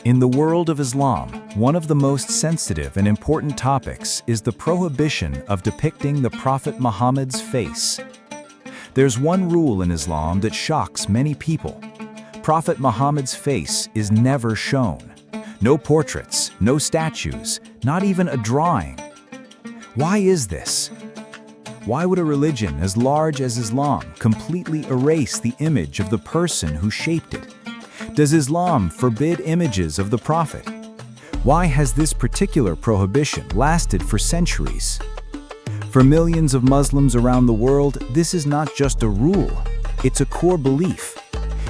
In the world of Islam, one of the most sensitive and important topics is the prohibition of depicting the Prophet Muhammad's face. There's one rule in Islam that shocks many people. Prophet Muhammad's face is never shown. No portraits, no statues, not even a drawing. Why is this? Why would a religion as large as Islam completely erase the image of the person who shaped it? Does Islam forbid images of the Prophet? Why has this particular prohibition lasted for centuries? For millions of Muslims around the world, this is not just a rule, it's a core belief.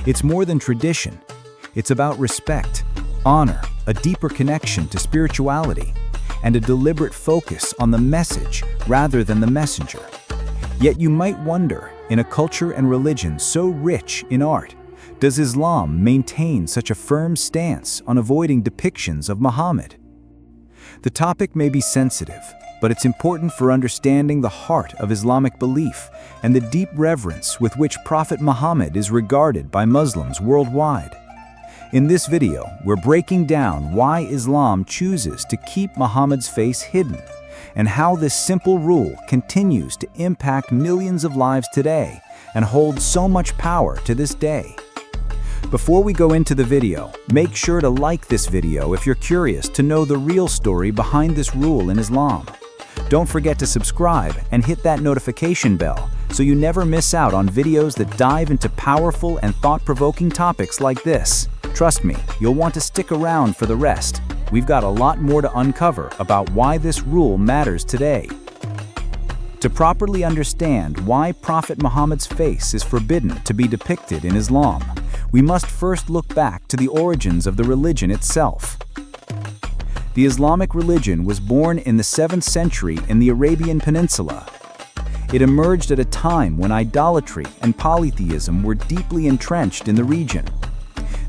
It's more than tradition. It's about respect, honor, a deeper connection to spirituality, and a deliberate focus on the message rather than the messenger. Yet you might wonder, in a culture and religion so rich in art, does Islam maintain such a firm stance on avoiding depictions of Muhammad? The topic may be sensitive, but it's important for understanding the heart of Islamic belief and the deep reverence with which Prophet Muhammad is regarded by Muslims worldwide. In this video, we're breaking down why Islam chooses to keep Muhammad's face hidden, and how this simple rule continues to impact millions of lives today and holds so much power to this day. Before we go into the video, make sure to like this video if you're curious to know the real story behind this rule in Islam. Don't forget to subscribe and hit that notification bell so you never miss out on videos that dive into powerful and thought-provoking topics like this. Trust me, you'll want to stick around for the rest. We've got a lot more to uncover about why this rule matters today. To properly understand why Prophet Muhammad's face is forbidden to be depicted in Islam, we must first look back to the origins of the religion itself. The Islamic religion was born in the 7th century in the Arabian Peninsula. It emerged at a time when idolatry and polytheism were deeply entrenched in the region.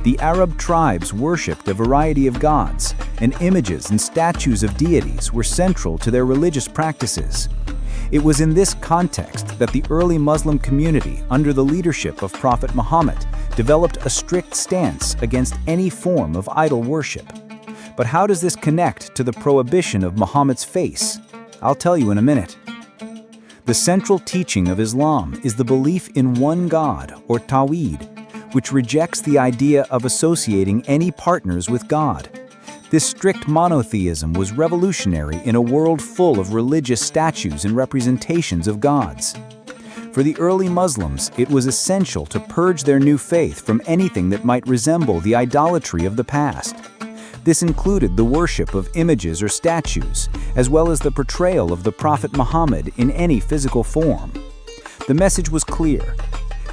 The Arab tribes worshipped a variety of gods, and images and statues of deities were central to their religious practices. It was in this context that the early Muslim community, under the leadership of Prophet Muhammad, developed a strict stance against any form of idol worship. But how does this connect to the prohibition of Muhammad's face? I'll tell you in a minute. The central teaching of Islam is the belief in one God, or Tawhid, which rejects the idea of associating any partners with God. This strict monotheism was revolutionary in a world full of religious statues and representations of gods. For the early Muslims, it was essential to purge their new faith from anything that might resemble the idolatry of the past. This included the worship of images or statues, as well as the portrayal of the Prophet Muhammad in any physical form. The message was clear.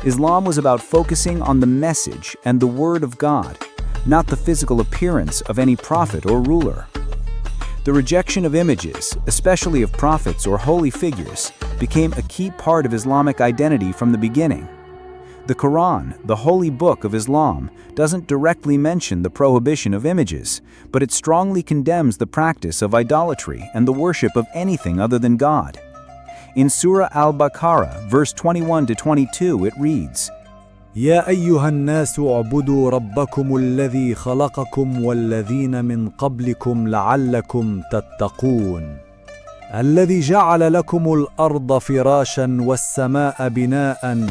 Islam was about focusing on the message and the word of God, not the physical appearance of any prophet or ruler. The rejection of images, especially of prophets or holy figures, became a key part of Islamic identity from the beginning. The Quran, the holy book of Islam, doesn't directly mention the prohibition of images, but it strongly condemns the practice of idolatry and the worship of anything other than God. In Surah Al-Baqarah, verse 21-22, it reads, يا أيها الناس اعبدوا ربكم الذي خلقكم والذين من قبلكم لعلكم تتقون الذي جعل لكم الأرض فراشا والسماء بناء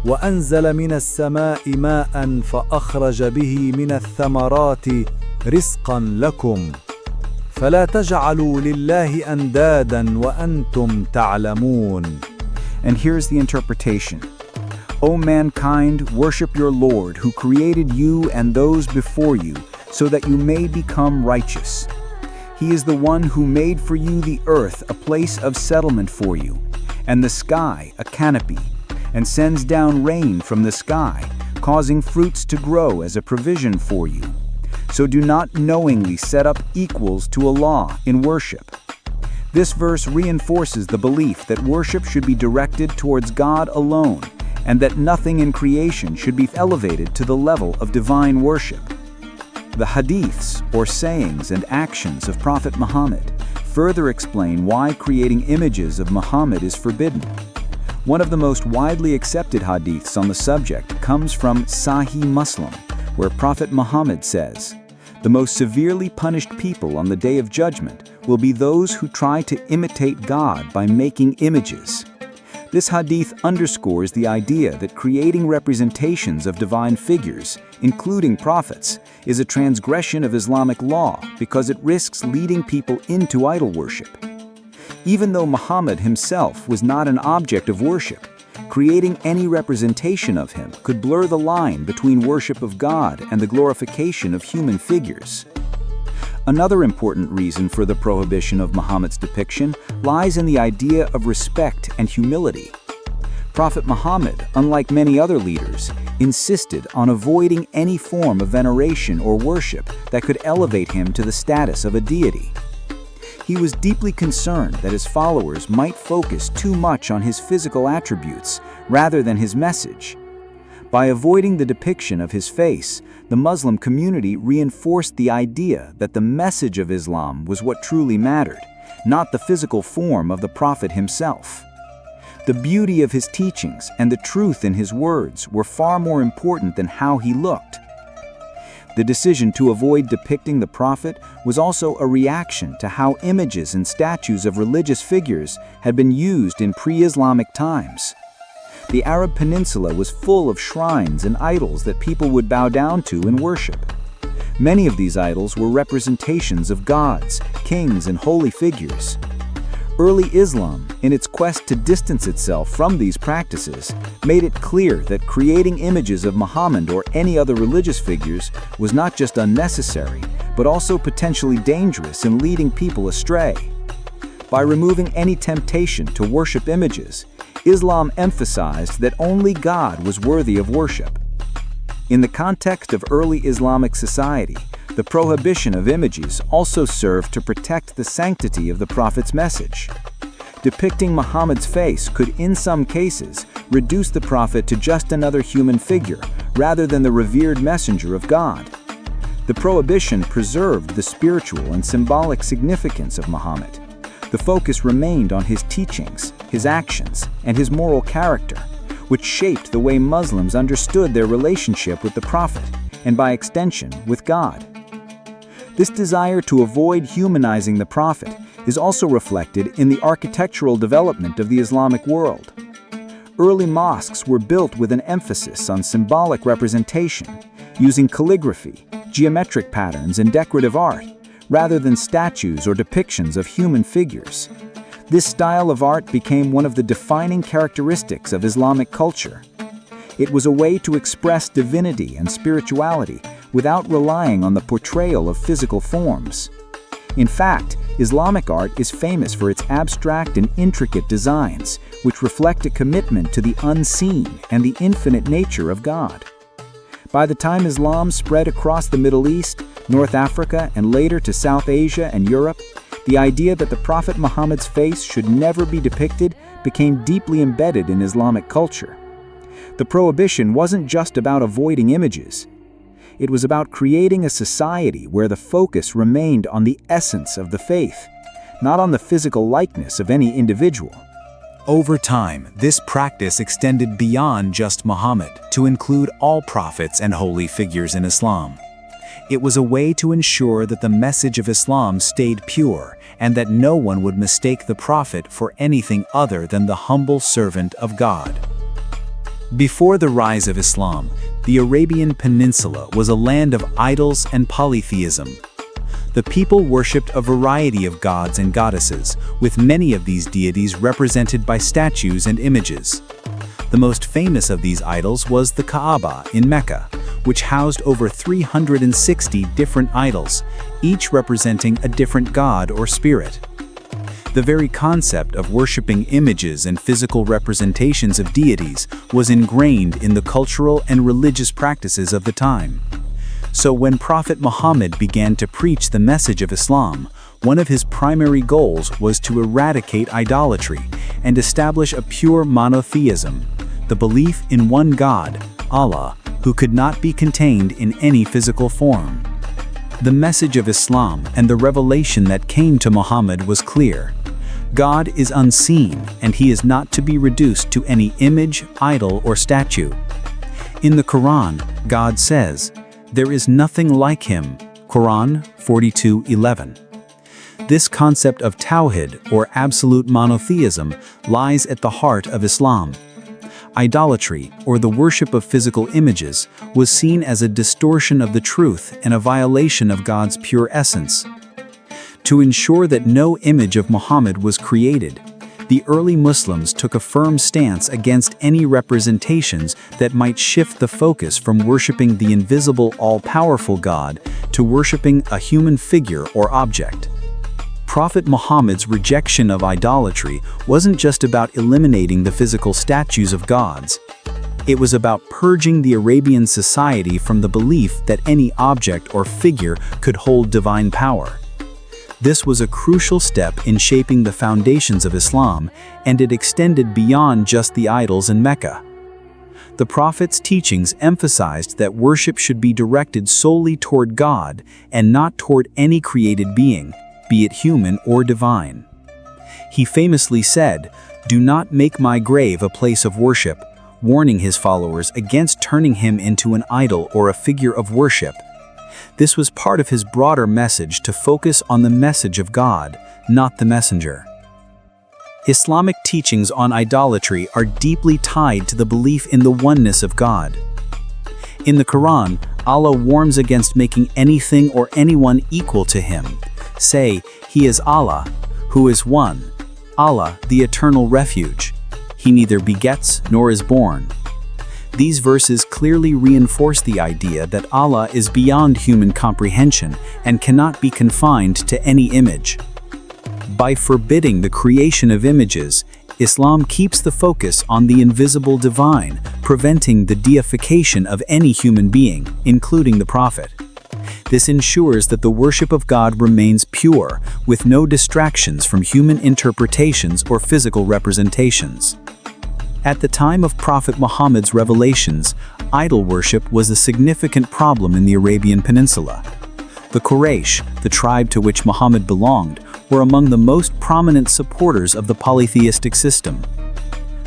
وأنزل من السماء ماء فأخرج به من الثمرات رزقا لكم فلا تجعلوا لله أندادا وأنتم تعلمون. And here's the interpretation. O mankind, worship your Lord who created you and those before you, so that you may become righteous. He is the one who made for you the earth a place of settlement for you, and the sky a canopy, and sends down rain from the sky, causing fruits to grow as a provision for you. So do not knowingly set up equals to Allah in worship. This verse reinforces the belief that worship should be directed towards God alone, and that nothing in creation should be elevated to the level of divine worship. The hadiths, or sayings and actions of Prophet Muhammad, further explain why creating images of Muhammad is forbidden. One of the most widely accepted hadiths on the subject comes from Sahih Muslim, where Prophet Muhammad says, The most severely punished people on the Day of Judgment will be those who try to imitate God by making images. This hadith underscores the idea that creating representations of divine figures, including prophets, is a transgression of Islamic law because it risks leading people into idol worship. Even though Muhammad himself was not an object of worship, creating any representation of him could blur the line between worship of God and the glorification of human figures. Another important reason for the prohibition of Muhammad's depiction lies in the idea of respect and humility. Prophet Muhammad, unlike many other leaders, insisted on avoiding any form of veneration or worship that could elevate him to the status of a deity. He was deeply concerned that his followers might focus too much on his physical attributes rather than his message. By avoiding the depiction of his face, the Muslim community reinforced the idea that the message of Islam was what truly mattered, not the physical form of the Prophet himself. The beauty of his teachings and the truth in his words were far more important than how he looked. The decision to avoid depicting the Prophet was also a reaction to how images and statues of religious figures had been used in pre-Islamic times. The Arab Peninsula was full of shrines and idols that people would bow down to and worship. Many of these idols were representations of gods, kings, and holy figures. Early Islam, in its quest to distance itself from these practices, made it clear that creating images of Muhammad or any other religious figures was not just unnecessary, but also potentially dangerous in leading people astray. By removing any temptation to worship images, Islam emphasized that only God was worthy of worship. In the context of early Islamic society, the prohibition of images also served to protect the sanctity of the Prophet's message. Depicting Muhammad's face could, in some cases, reduce the Prophet to just another human figure, rather than the revered messenger of God. The prohibition preserved the spiritual and symbolic significance of Muhammad. The focus remained on his teachings, his actions, and his moral character, which shaped the way Muslims understood their relationship with the Prophet, and by extension, with God. This desire to avoid humanizing the Prophet is also reflected in the architectural development of the Islamic world. Early mosques were built with an emphasis on symbolic representation, using calligraphy, geometric patterns, and decorative art, rather than statues or depictions of human figures. This style of art became one of the defining characteristics of Islamic culture. It was a way to express divinity and spirituality without relying on the portrayal of physical forms. In fact, Islamic art is famous for its abstract and intricate designs, which reflect a commitment to the unseen and the infinite nature of God. By the time Islam spread across the Middle East, North Africa, and later to South Asia and Europe, the idea that the Prophet Muhammad's face should never be depicted became deeply embedded in Islamic culture. The prohibition wasn't just about avoiding images. It was about creating a society where the focus remained on the essence of the faith, not on the physical likeness of any individual. Over time, this practice extended beyond just Muhammad to include all prophets and holy figures in Islam. It was a way to ensure that the message of Islam stayed pure and that no one would mistake the Prophet for anything other than the humble servant of God. Before the rise of Islam, the Arabian Peninsula was a land of idols and polytheism. The people worshipped a variety of gods and goddesses, with many of these deities represented by statues and images. The most famous of these idols was the Kaaba in Mecca, which housed over 360 different idols, each representing a different god or spirit. The very concept of worshipping images and physical representations of deities was ingrained in the cultural and religious practices of the time. So when Prophet Muhammad began to preach the message of Islam, one of his primary goals was to eradicate idolatry and establish a pure monotheism, the belief in one God, Allah, who could not be contained in any physical form. The message of Islam and the revelation that came to Muhammad was clear. God is unseen, and he is not to be reduced to any image, idol, or statue. In the Quran, God says, "There is nothing like him, Quran 42:11. This concept of tawhid, or absolute monotheism, lies at the heart of Islam. Idolatry, or the worship of physical images, was seen as a distortion of the truth and a violation of God's pure essence. To ensure that no image of Muhammad was created, the early Muslims took a firm stance against any representations that might shift the focus from worshiping the invisible, all-powerful God to worshiping a human figure or object. Prophet Muhammad's rejection of idolatry wasn't just about eliminating the physical statues of gods. It was about purging the Arabian society from the belief that any object or figure could hold divine power. This was a crucial step in shaping the foundations of Islam, and it extended beyond just the idols in Mecca. The Prophet's teachings emphasized that worship should be directed solely toward God and not toward any created being, be it human or divine. He famously said, "Do not make my grave a place of worship," warning his followers against turning him into an idol or a figure of worship. This was part of his broader message to focus on the message of God, not the messenger. Islamic teachings on idolatry are deeply tied to the belief in the oneness of God. In the Quran, Allah warns against making anything or anyone equal to him. Say, "He is Allah, who is one, Allah, the eternal refuge. He neither begets nor is born." These verses clearly reinforce the idea that Allah is beyond human comprehension and cannot be confined to any image. By forbidding the creation of images, Islam keeps the focus on the invisible divine, preventing the deification of any human being, including the Prophet. This ensures that the worship of God remains pure, with no distractions from human interpretations or physical representations. At the time of Prophet Muhammad's revelations, idol worship was a significant problem in the Arabian Peninsula. The Quraysh, the tribe to which Muhammad belonged, were among the most prominent supporters of the polytheistic system.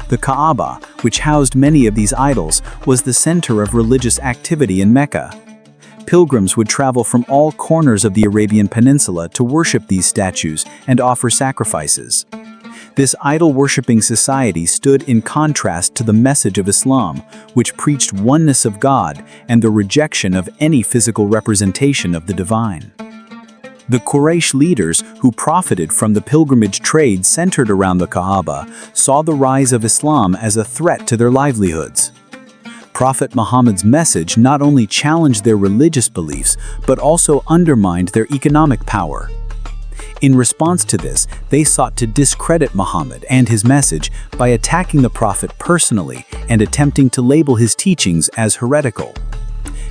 The Kaaba, which housed many of these idols, was the center of religious activity in Mecca. Pilgrims would travel from all corners of the Arabian Peninsula to worship these statues and offer sacrifices. This idol-worshipping society stood in contrast to the message of Islam, which preached oneness of God and the rejection of any physical representation of the divine. The Quraysh leaders, who profited from the pilgrimage trade centered around the Kaaba, saw the rise of Islam as a threat to their livelihoods. Prophet Muhammad's message not only challenged their religious beliefs, but also undermined their economic power. In response to this, they sought to discredit Muhammad and his message by attacking the Prophet personally and attempting to label his teachings as heretical.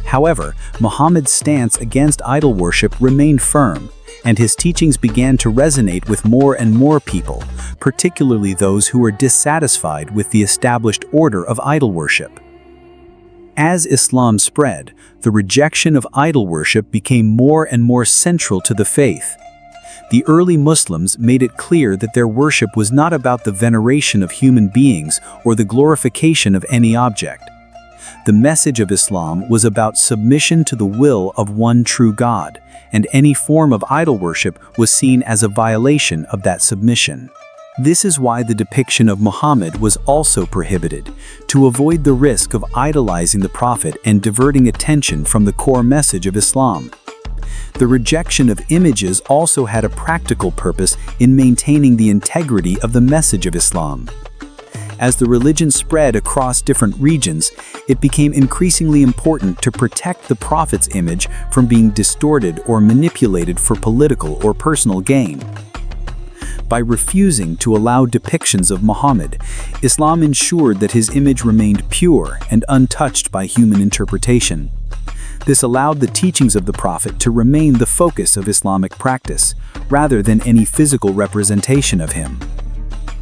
However, Muhammad's stance against idol worship remained firm, and his teachings began to resonate with more and more people, particularly those who were dissatisfied with the established order of idol worship. As Islam spread, the rejection of idol worship became more and more central to the faith. The early Muslims made it clear that their worship was not about the veneration of human beings or the glorification of any object. The message of Islam was about submission to the will of one true God, and any form of idol worship was seen as a violation of that submission. This is why the depiction of Muhammad was also prohibited, to avoid the risk of idolizing the Prophet and diverting attention from the core message of Islam. The rejection of images also had a practical purpose in maintaining the integrity of the message of Islam. As the religion spread across different regions, it became increasingly important to protect the Prophet's image from being distorted or manipulated for political or personal gain. By refusing to allow depictions of Muhammad, Islam ensured that his image remained pure and untouched by human interpretation. This allowed the teachings of the Prophet to remain the focus of Islamic practice, rather than any physical representation of him.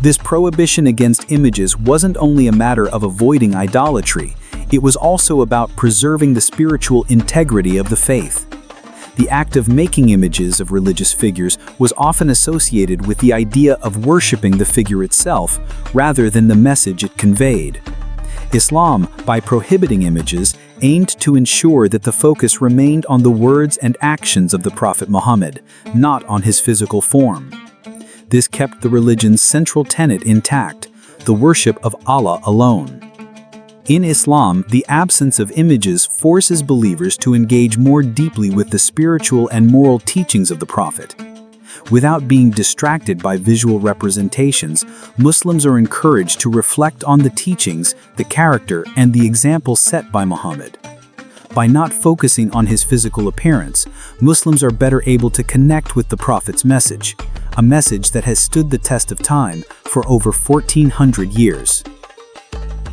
This prohibition against images wasn't only a matter of avoiding idolatry, it was also about preserving the spiritual integrity of the faith. The act of making images of religious figures was often associated with the idea of worshiping the figure itself, rather than the message it conveyed. Islam, by prohibiting images, aimed to ensure that the focus remained on the words and actions of the Prophet Muhammad, not on his physical form. This kept the religion's central tenet intact, the worship of Allah alone. In Islam, the absence of images forces believers to engage more deeply with the spiritual and moral teachings of the Prophet. Without being distracted by visual representations, Muslims are encouraged to reflect on the teachings, the character, and the example set by Muhammad. By not focusing on his physical appearance, Muslims are better able to connect with the Prophet's message, a message that has stood the test of time for over 1400 years.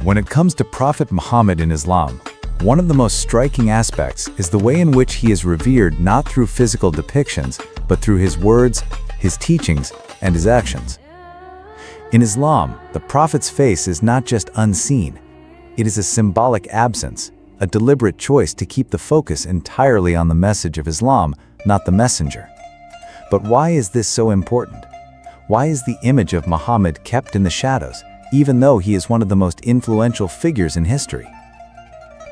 When it comes to Prophet Muhammad in Islam, one of the most striking aspects is the way in which he is revered not through physical depictions, but through his words, his teachings, and his actions. In Islam, the Prophet's face is not just unseen, it is a symbolic absence, a deliberate choice to keep the focus entirely on the message of Islam, not the messenger. But why is this so important? Why is the image of Muhammad kept in the shadows, even though he is one of the most influential figures in history?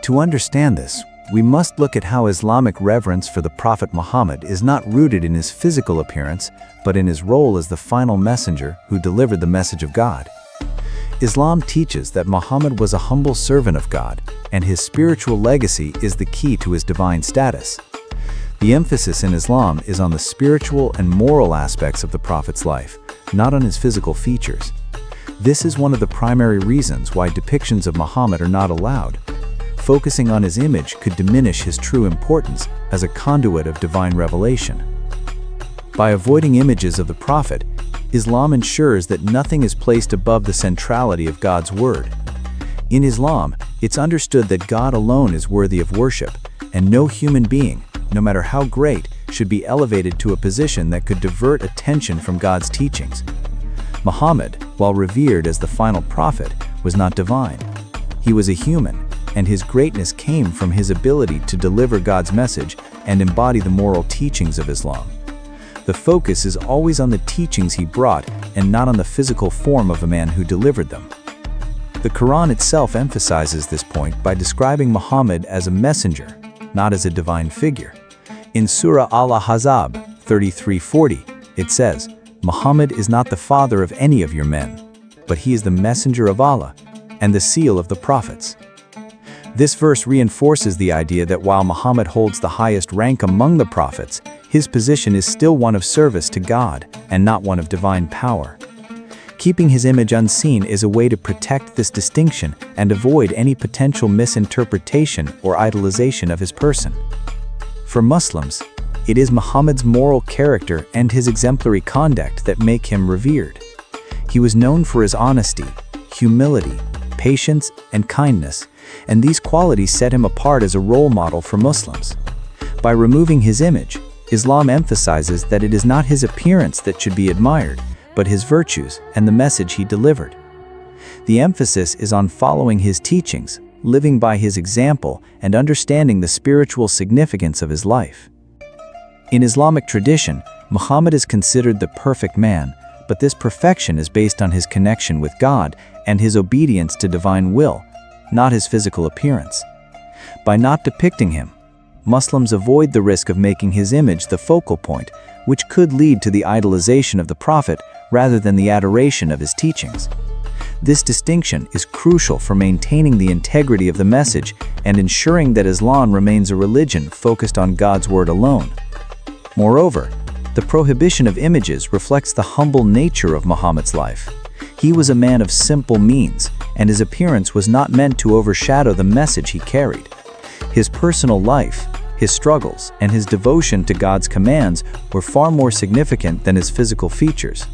To understand this, we must look at how Islamic reverence for the Prophet Muhammad is not rooted in his physical appearance, but in his role as the final messenger who delivered the message of God. Islam teaches that Muhammad was a humble servant of God, and his spiritual legacy is the key to his divine status. The emphasis in Islam is on the spiritual and moral aspects of the Prophet's life, not on his physical features. This is one of the primary reasons why depictions of Muhammad are not allowed. Focusing on his image could diminish his true importance as a conduit of divine revelation. By avoiding images of the Prophet, Islam ensures that nothing is placed above the centrality of God's word. In Islam, it's understood that God alone is worthy of worship, and no human being, no matter how great, should be elevated to a position that could divert attention from God's teachings. Muhammad, while revered as the final prophet, was not divine. He was a human, and his greatness came from his ability to deliver God's message and embody the moral teachings of Islam. The focus is always on the teachings he brought and not on the physical form of a man who delivered them. The Quran itself emphasizes this point by describing Muhammad as a messenger, not as a divine figure. In Surah Al-Ahzab 33:40, it says, "Muhammad is not the father of any of your men, but he is the messenger of Allah and the seal of the prophets." This verse reinforces the idea that while Muhammad holds the highest rank among the prophets, his position is still one of service to God and not one of divine power. Keeping his image unseen is a way to protect this distinction and avoid any potential misinterpretation or idolization of his person. For Muslims, it is Muhammad's moral character and his exemplary conduct that make him revered. He was known for his honesty, humility, patience, and kindness, and these qualities set him apart as a role model for Muslims. By removing his image, Islam emphasizes that it is not his appearance that should be admired, but his virtues and the message he delivered. The emphasis is on following his teachings, living by his example, and understanding the spiritual significance of his life. In Islamic tradition, Muhammad is considered the perfect man, but this perfection is based on his connection with God and his obedience to divine will, not his physical appearance. By not depicting him, Muslims avoid the risk of making his image the focal point, which could lead to the idolization of the Prophet rather than the adoration of his teachings. This distinction is crucial for maintaining the integrity of the message and ensuring that Islam remains a religion focused on God's word alone. Moreover, the prohibition of images reflects the humble nature of Muhammad's life. He was a man of simple means, and his appearance was not meant to overshadow the message he carried. His personal life, his struggles, and his devotion to God's commands were far more significant than his physical features.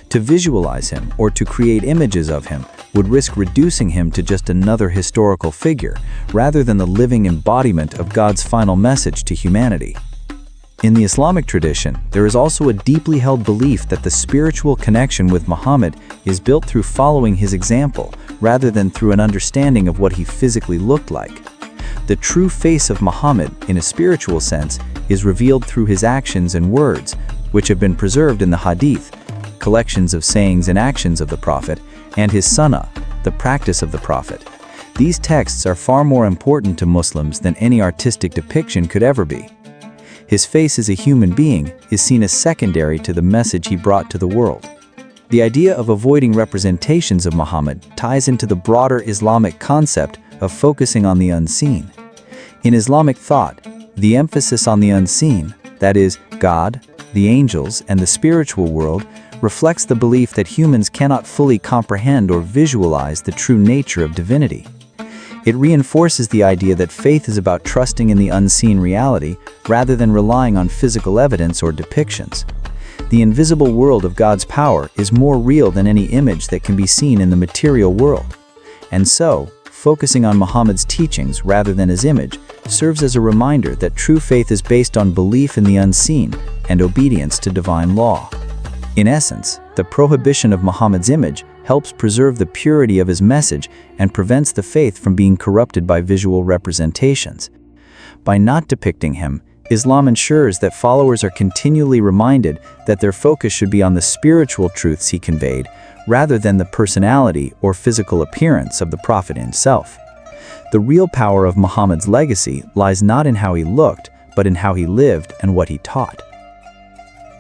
To visualize him or to create images of him would risk reducing him to just another historical figure, rather than the living embodiment of God's final message to humanity. In the Islamic tradition, there is also a deeply held belief that the spiritual connection with Muhammad is built through following his example, rather than through an understanding of what he physically looked like. The true face of Muhammad, in a spiritual sense, is revealed through his actions and words, which have been preserved in the Hadith, collections of sayings and actions of the Prophet, and his sunnah, the practice of the Prophet. These texts are far more important to Muslims than any artistic depiction could ever be. His face as a human being is seen as secondary to the message he brought to the world. The idea of avoiding representations of Muhammad ties into the broader Islamic concept of focusing on the unseen. In Islamic thought, the emphasis on the unseen, that is, God, the angels, and the spiritual world, reflects the belief that humans cannot fully comprehend or visualize the true nature of divinity. It reinforces the idea that faith is about trusting in the unseen reality rather than relying on physical evidence or depictions. The invisible world of God's power is more real than any image that can be seen in the material world. And so, focusing on Muhammad's teachings rather than his image serves as a reminder that true faith is based on belief in the unseen and obedience to divine law. In essence, the prohibition of Muhammad's image helps preserve the purity of his message and prevents the faith from being corrupted by visual representations. By not depicting him, Islam ensures that followers are continually reminded that their focus should be on the spiritual truths he conveyed, rather than the personality or physical appearance of the Prophet himself. The real power of Muhammad's legacy lies not in how he looked, but in how he lived and what he taught.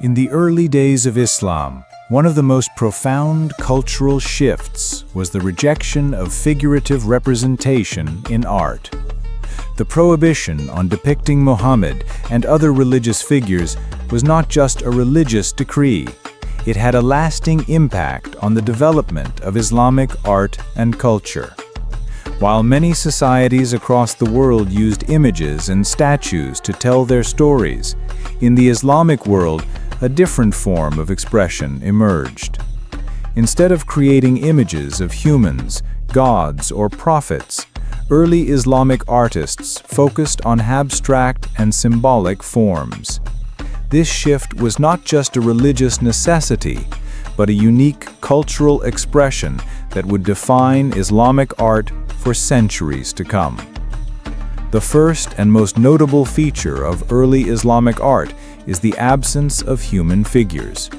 In the early days of Islam, one of the most profound cultural shifts was the rejection of figurative representation in art. The prohibition on depicting Muhammad and other religious figures was not just a religious decree. It had a lasting impact on the development of Islamic art and culture. While many societies across the world used images and statues to tell their stories, in the Islamic world, a different form of expression emerged. Instead of creating images of humans, gods, or prophets, early Islamic artists focused on abstract and symbolic forms. This shift was not just a religious necessity, but a unique cultural expression that would define Islamic art for centuries to come. The first and most notable feature of early Islamic art is the absence of human figures.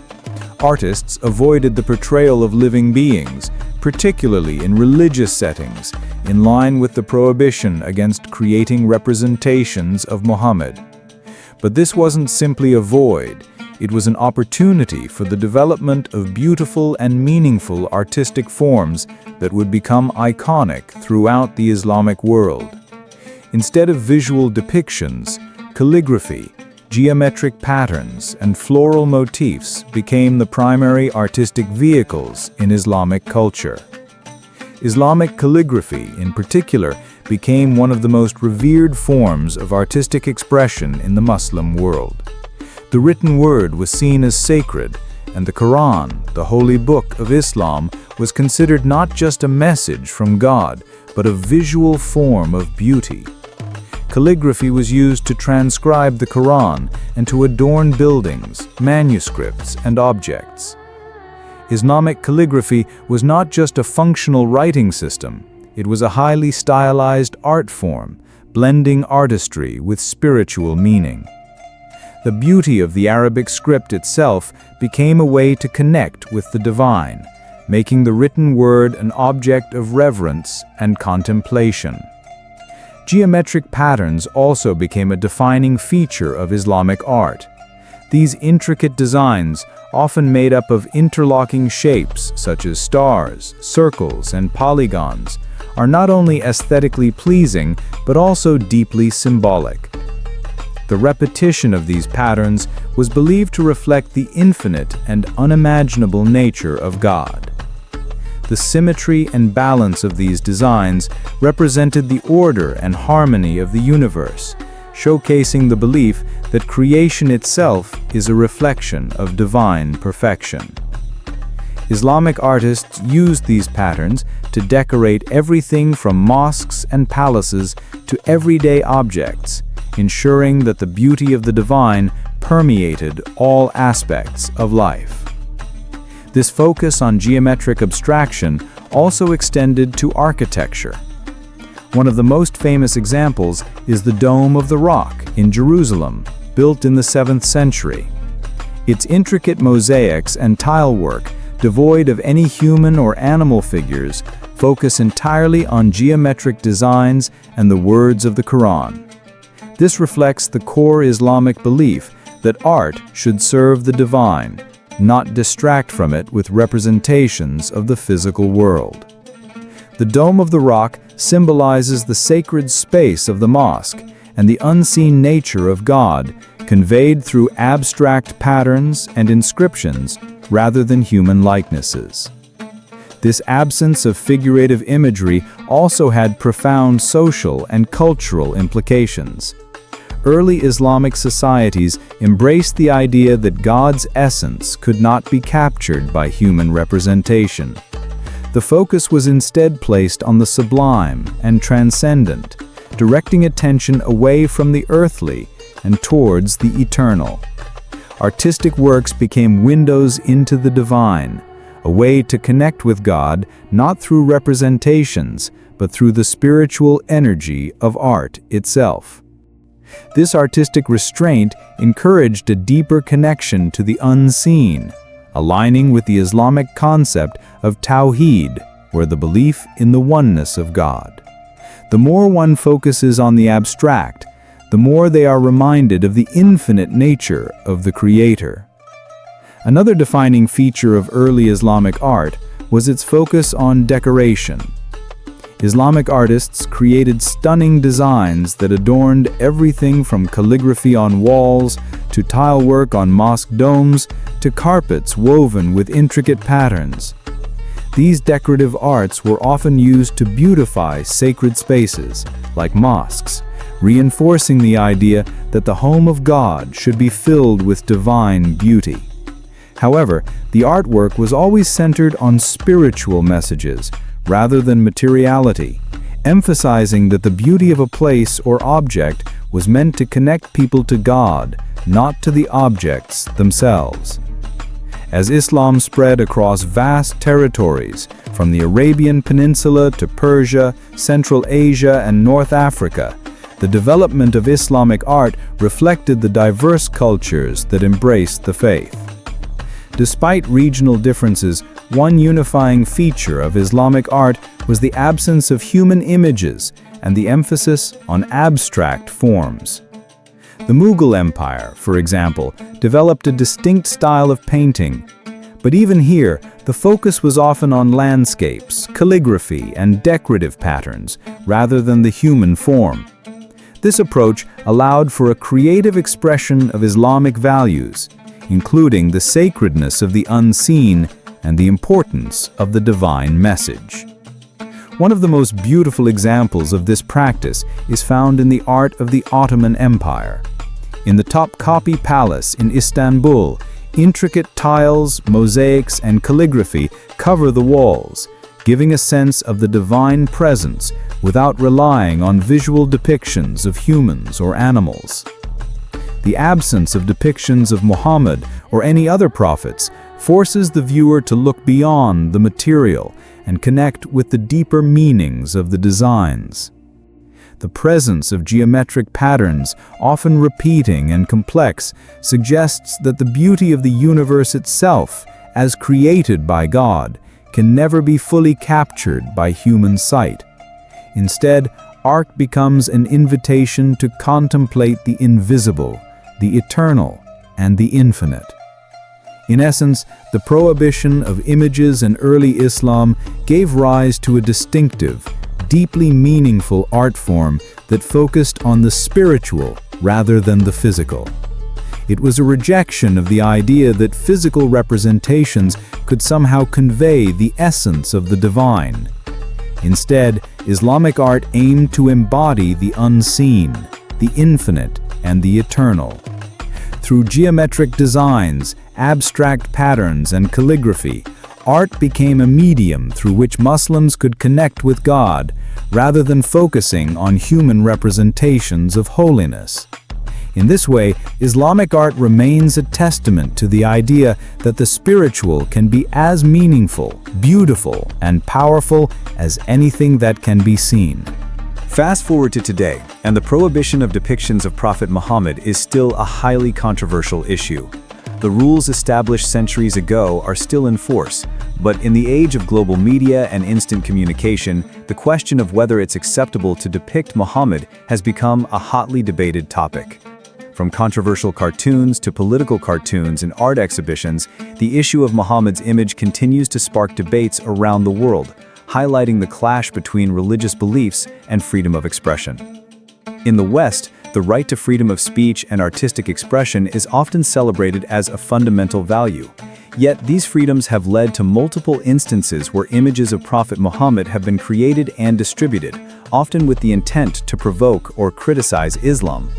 Artists avoided the portrayal of living beings, particularly in religious settings, in line with the prohibition against creating representations of Muhammad. But this wasn't simply a void, it was an opportunity for the development of beautiful and meaningful artistic forms that would become iconic throughout the Islamic world. Instead of visual depictions, calligraphy, geometric patterns, and floral motifs became the primary artistic vehicles in Islamic culture. Islamic calligraphy, in particular, became one of the most revered forms of artistic expression in the Muslim world. The written word was seen as sacred, and the Quran, the holy book of Islam, was considered not just a message from God, but a visual form of beauty. Calligraphy was used to transcribe the Quran and to adorn buildings, manuscripts, and objects. Islamic calligraphy was not just a functional writing system, it was a highly stylized art form, blending artistry with spiritual meaning. The beauty of the Arabic script itself became a way to connect with the divine, making the written word an object of reverence and contemplation. Geometric patterns also became a defining feature of Islamic art. These intricate designs, often made up of interlocking shapes such as stars, circles, and polygons, are not only aesthetically pleasing but also deeply symbolic. The repetition of these patterns was believed to reflect the infinite and unimaginable nature of God. The symmetry and balance of these designs represented the order and harmony of the universe, showcasing the belief that creation itself is a reflection of divine perfection. Islamic artists used these patterns to decorate everything from mosques and palaces to everyday objects, ensuring that the beauty of the divine permeated all aspects of life. This focus on geometric abstraction also extended to architecture. One of the most famous examples is the Dome of the Rock in Jerusalem, built in the 7th century. Its intricate mosaics and tile work, devoid of any human or animal figures, focus entirely on geometric designs and the words of the Quran. This reflects the core Islamic belief that art should serve the divine, not distract from it with representations of the physical world. The Dome of the Rock symbolizes the sacred space of the mosque and the unseen nature of God, conveyed through abstract patterns and inscriptions rather than human likenesses. This absence of figurative imagery also had profound social and cultural implications. Early Islamic societies embraced the idea that God's essence could not be captured by human representation. The focus was instead placed on the sublime and transcendent, directing attention away from the earthly and towards the eternal. Artistic works became windows into the divine, a way to connect with God not through representations, but through the spiritual energy of art itself. This artistic restraint encouraged a deeper connection to the unseen, aligning with the Islamic concept of Tawheed, or the belief in the oneness of God. The more one focuses on the abstract, the more they are reminded of the infinite nature of the Creator. Another defining feature of early Islamic art was its focus on decoration. Islamic artists created stunning designs that adorned everything from calligraphy on walls to tile work on mosque domes to carpets woven with intricate patterns. These decorative arts were often used to beautify sacred spaces, like mosques, reinforcing the idea that the home of God should be filled with divine beauty. However, the artwork was always centered on spiritual messages rather than materiality, emphasizing that the beauty of a place or object was meant to connect people to God, not to the objects themselves. As Islam spread across vast territories, from the Arabian Peninsula to Persia, Central Asia, and North Africa, the development of Islamic art reflected the diverse cultures that embraced the faith. Despite regional differences, one unifying feature of Islamic art was the absence of human images and the emphasis on abstract forms. The Mughal Empire, for example, developed a distinct style of painting. But even here, the focus was often on landscapes, calligraphy, and decorative patterns, rather than the human form. This approach allowed for a creative expression of Islamic values, including the sacredness of the unseen and the importance of the divine message. One of the most beautiful examples of this practice is found in the art of the Ottoman Empire. In the Topkapi Palace in Istanbul, intricate tiles, mosaics, and calligraphy cover the walls, giving a sense of the divine presence without relying on visual depictions of humans or animals. The absence of depictions of Muhammad or any other prophets forces the viewer to look beyond the material and connect with the deeper meanings of the designs. The presence of geometric patterns, often repeating and complex, suggests that the beauty of the universe itself, as created by God, can never be fully captured by human sight. Instead, art becomes an invitation to contemplate the invisible, the eternal, and the infinite. In essence, the prohibition of images in early Islam gave rise to a distinctive, deeply meaningful art form that focused on the spiritual rather than the physical. It was a rejection of the idea that physical representations could somehow convey the essence of the divine. Instead, Islamic art aimed to embody the unseen, the infinite, and the eternal. Through geometric designs, abstract patterns, and calligraphy, art became a medium through which Muslims could connect with God, rather than focusing on human representations of holiness. In this way, Islamic art remains a testament to the idea that the spiritual can be as meaningful, beautiful, and powerful as anything that can be seen. Fast forward to today, and the prohibition of depictions of Prophet Muhammad is still a highly controversial issue. The rules established centuries ago are still in force, but in the age of global media and instant communication, the question of whether it's acceptable to depict Muhammad has become a hotly debated topic. From controversial cartoons to political cartoons and art exhibitions, the issue of Muhammad's image continues to spark debates around the world, highlighting the clash between religious beliefs and freedom of expression. In the West, the right to freedom of speech and artistic expression is often celebrated as a fundamental value. Yet these freedoms have led to multiple instances where images of Prophet Muhammad have been created and distributed, often with the intent to provoke or criticize Islam.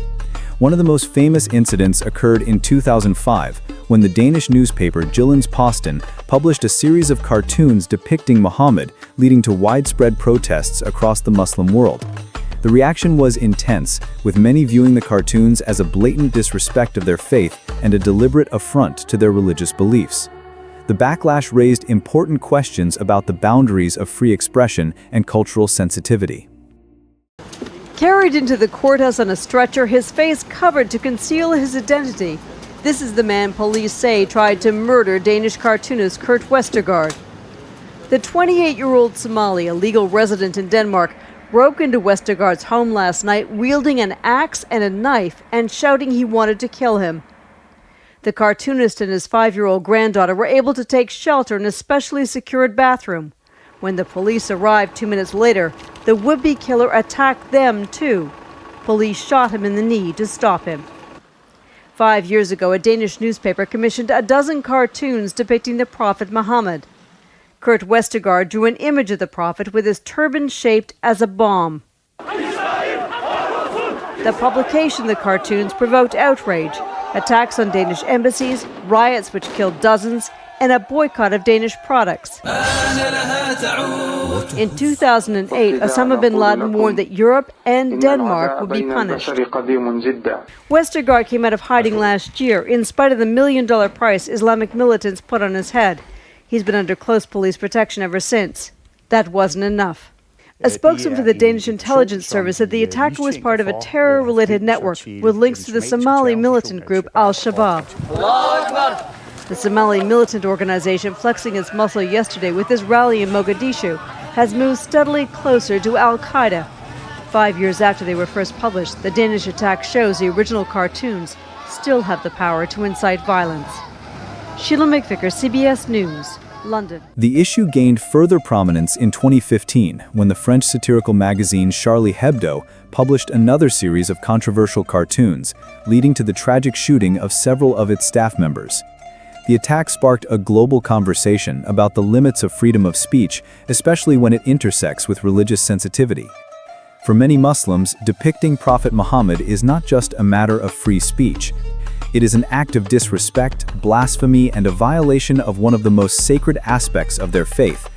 One of the most famous incidents occurred in 2005, when the Danish newspaper Jyllands-Posten published a series of cartoons depicting Muhammad, leading to widespread protests across the Muslim world. The reaction was intense, with many viewing the cartoons as a blatant disrespect of their faith and a deliberate affront to their religious beliefs. The backlash raised important questions about the boundaries of free expression and cultural sensitivity. Carried into the courthouse on a stretcher, his face covered to conceal his identity. This is the man police say tried to murder Danish cartoonist Kurt Westergaard. The 28-year-old Somali, a legal resident in Denmark, broke into Westergaard's home last night wielding an axe and a knife and shouting he wanted to kill him. The cartoonist and his 5-year-old granddaughter were able to take shelter in a specially secured bathroom. When the police arrived 2 minutes later, the would-be killer attacked them too. Police shot him in the knee to stop him. 5 years ago, a Danish newspaper commissioned a dozen cartoons depicting the Prophet Muhammad. Kurt Westergaard drew an image of the Prophet with his turban shaped as a bomb. The publication of the cartoons provoked outrage, attacks on Danish embassies, riots which killed dozens, and a boycott of Danish products. In 2008, Osama bin Laden warned that Europe and Denmark would be punished. Westergaard came out of hiding last year in spite of the $1 million price Islamic militants put on his head. He's been under close police protection ever since. That wasn't enough. A spokesman for the Danish intelligence service said the attacker was part of a terror-related network with links to the Somali militant group Al-Shabaab. The Somali militant organization, flexing its muscle yesterday with this rally in Mogadishu, has moved steadily closer to Al-Qaeda. 5 years after they were first published, the Danish attack shows the original cartoons still have the power to incite violence. Sheila McVicker, CBS News, London. The issue gained further prominence in 2015 when the French satirical magazine Charlie Hebdo published another series of controversial cartoons, leading to the tragic shooting of several of its staff members. The attack sparked a global conversation about the limits of freedom of speech, especially when it intersects with religious sensitivity. For many Muslims, depicting Prophet Muhammad is not just a matter of free speech. It is an act of disrespect, blasphemy, and a violation of one of the most sacred aspects of their faith.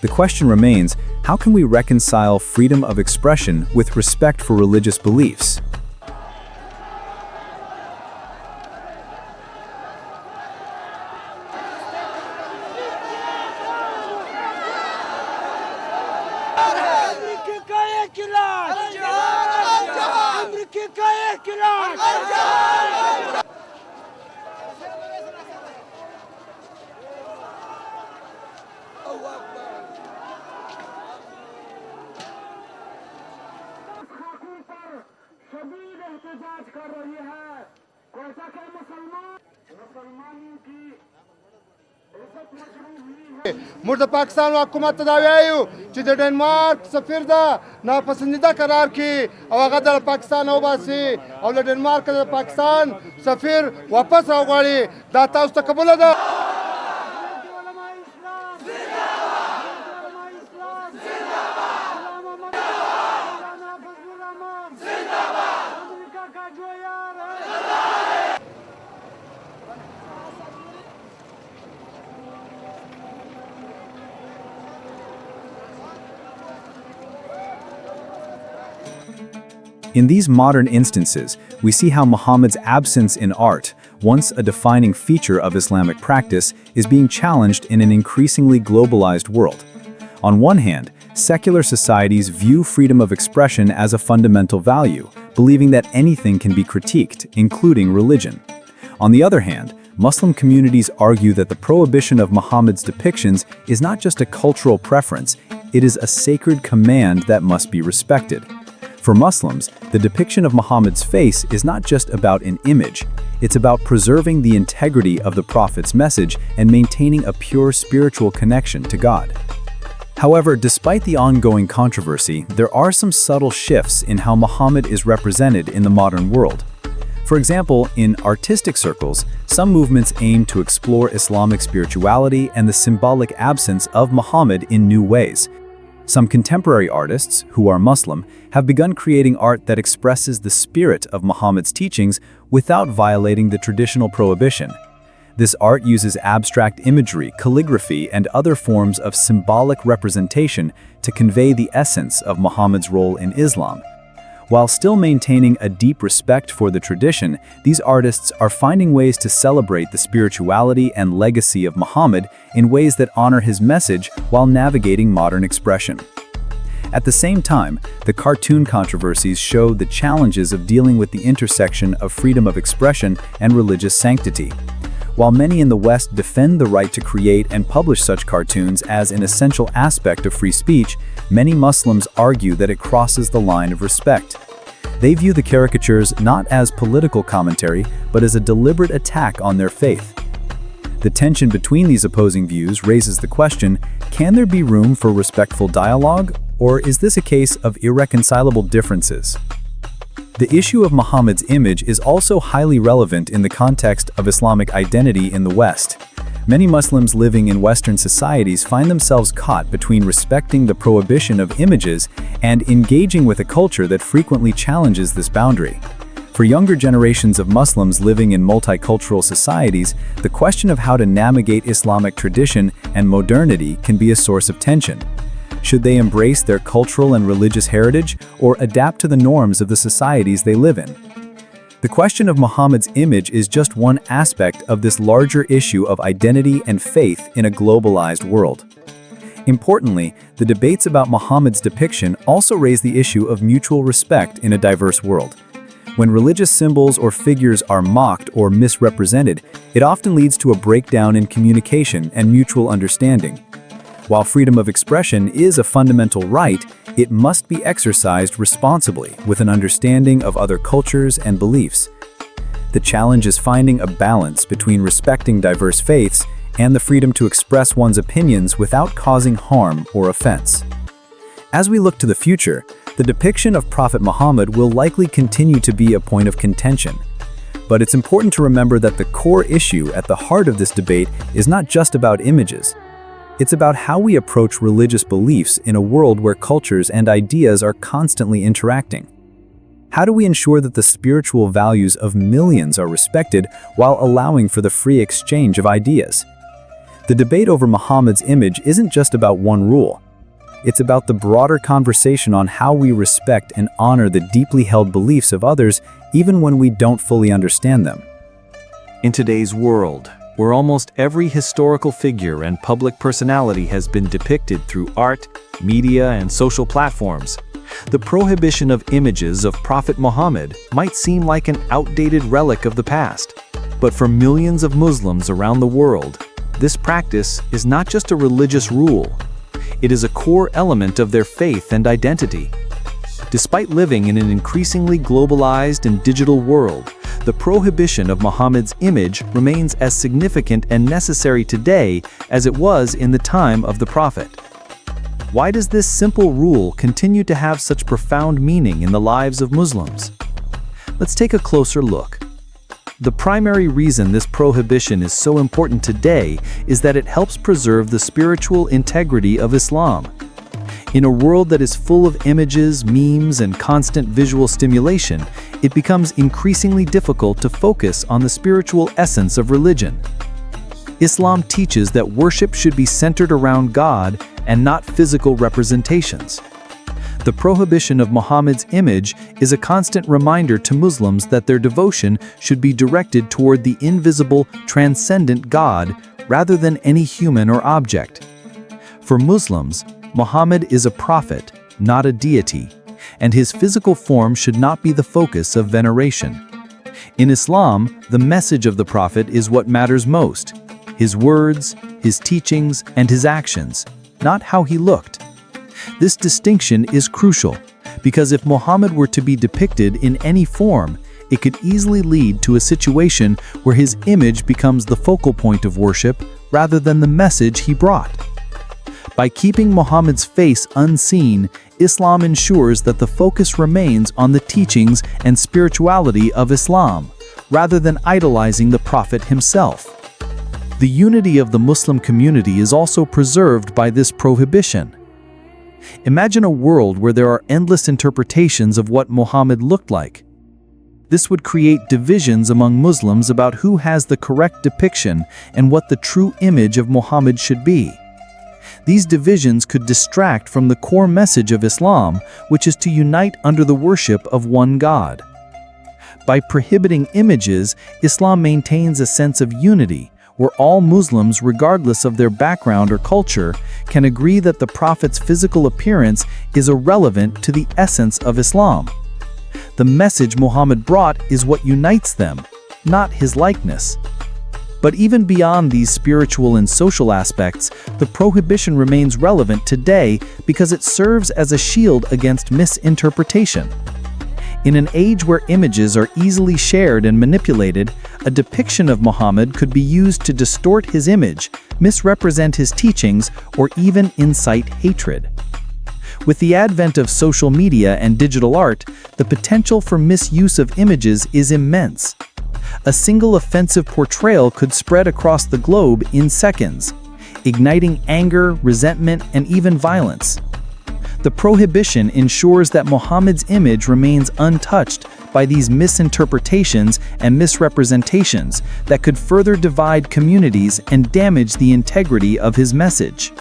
The question remains, how can we reconcile freedom of expression with respect for religious beliefs? मुर्द Pakistan हुकूमत दाव्यायु چې د ډنمارک سفیر دا ناپسندیده قرار کی او هغه د پاکستان وباسي او د ډنمارک د پاکستان سفیر واپس راغړي دا تاسو ته قبول ده In these modern instances, we see how Muhammad's absence in art, once a defining feature of Islamic practice, is being challenged in an increasingly globalized world. On one hand, secular societies view freedom of expression as a fundamental value, believing that anything can be critiqued, including religion. On the other hand, Muslim communities argue that the prohibition of Muhammad's depictions is not just a cultural preference, it is a sacred command that must be respected. For Muslims, the depiction of Muhammad's face is not just about an image, it's about preserving the integrity of the Prophet's message and maintaining a pure spiritual connection to God. However, despite the ongoing controversy, there are some subtle shifts in how Muhammad is represented in the modern world. For example, in artistic circles, some movements aim to explore Islamic spirituality and the symbolic absence of Muhammad in new ways. Some contemporary artists, who are Muslim, have begun creating art that expresses the spirit of Muhammad's teachings without violating the traditional prohibition. This art uses abstract imagery, calligraphy, and other forms of symbolic representation to convey the essence of Muhammad's role in Islam. While still maintaining a deep respect for the tradition, these artists are finding ways to celebrate the spirituality and legacy of Muhammad in ways that honor his message while navigating modern expression. At the same time, the cartoon controversies show the challenges of dealing with the intersection of freedom of expression and religious sanctity. While many in the West defend the right to create and publish such cartoons as an essential aspect of free speech, many Muslims argue that it crosses the line of respect. They view the caricatures not as political commentary, but as a deliberate attack on their faith. The tension between these opposing views raises the question, can there be room for respectful dialogue, or is this a case of irreconcilable differences? The issue of Muhammad's image is also highly relevant in the context of Islamic identity in the West. Many Muslims living in Western societies find themselves caught between respecting the prohibition of images and engaging with a culture that frequently challenges this boundary. For younger generations of Muslims living in multicultural societies, the question of how to navigate Islamic tradition and modernity can be a source of tension. Should they embrace their cultural and religious heritage or adapt to the norms of the societies they live in? The question of Muhammad's image is just one aspect of this larger issue of identity and faith in a globalized world. Importantly, the debates about Muhammad's depiction also raise the issue of mutual respect in a diverse world. When religious symbols or figures are mocked or misrepresented, it often leads to a breakdown in communication and mutual understanding. While freedom of expression is a fundamental right, it must be exercised responsibly with an understanding of other cultures and beliefs. The challenge is finding a balance between respecting diverse faiths and the freedom to express one's opinions without causing harm or offense. As we look to the future, the depiction of Prophet Muhammad will likely continue to be a point of contention. But it's important to remember that the core issue at the heart of this debate is not just about images. It's about how we approach religious beliefs in a world where cultures and ideas are constantly interacting. How do we ensure that the spiritual values of millions are respected while allowing for the free exchange of ideas? The debate over Muhammad's image isn't just about one rule. It's about the broader conversation on how we respect and honor the deeply held beliefs of others, even when we don't fully understand them. In today's world, where almost every historical figure and public personality has been depicted through art, media, and social platforms, the prohibition of images of Prophet Muhammad might seem like an outdated relic of the past. But for millions of Muslims around the world, this practice is not just a religious rule. It is a core element of their faith and identity. Despite living in an increasingly globalized and digital world, the prohibition of Muhammad's image remains as significant and necessary today as it was in the time of the Prophet. Why does this simple rule continue to have such profound meaning in the lives of Muslims? Let's take a closer look. The primary reason this prohibition is so important today is that it helps preserve the spiritual integrity of Islam. In a world that is full of images, memes, and constant visual stimulation, it becomes increasingly difficult to focus on the spiritual essence of religion. Islam teaches that worship should be centered around God and not physical representations. The prohibition of Muhammad's image is a constant reminder to Muslims that their devotion should be directed toward the invisible, transcendent God rather than any human or object. For Muslims, Muhammad is a prophet, not a deity, and his physical form should not be the focus of veneration. In Islam, the message of the Prophet is what matters most: his words, his teachings, and his actions, not how he looked. This distinction is crucial, because if Muhammad were to be depicted in any form, it could easily lead to a situation where his image becomes the focal point of worship rather than the message he brought. By keeping Muhammad's face unseen, Islam ensures that the focus remains on the teachings and spirituality of Islam, rather than idolizing the Prophet himself. The unity of the Muslim community is also preserved by this prohibition. Imagine a world where there are endless interpretations of what Muhammad looked like. This would create divisions among Muslims about who has the correct depiction and what the true image of Muhammad should be. These divisions could distract from the core message of Islam, which is to unite under the worship of one God. By prohibiting images, Islam maintains a sense of unity, where all Muslims, regardless of their background or culture, can agree that the Prophet's physical appearance is irrelevant to the essence of Islam. The message Muhammad brought is what unites them, not his likeness. But even beyond these spiritual and social aspects, the prohibition remains relevant today because it serves as a shield against misinterpretation. In an age where images are easily shared and manipulated, a depiction of Muhammad could be used to distort his image, misrepresent his teachings, or even incite hatred. With the advent of social media and digital art, the potential for misuse of images is immense. A single offensive portrayal could spread across the globe in seconds, igniting anger, resentment, and even violence. The prohibition ensures that Muhammad's image remains untouched by these misinterpretations and misrepresentations that could further divide communities and damage the integrity of his message.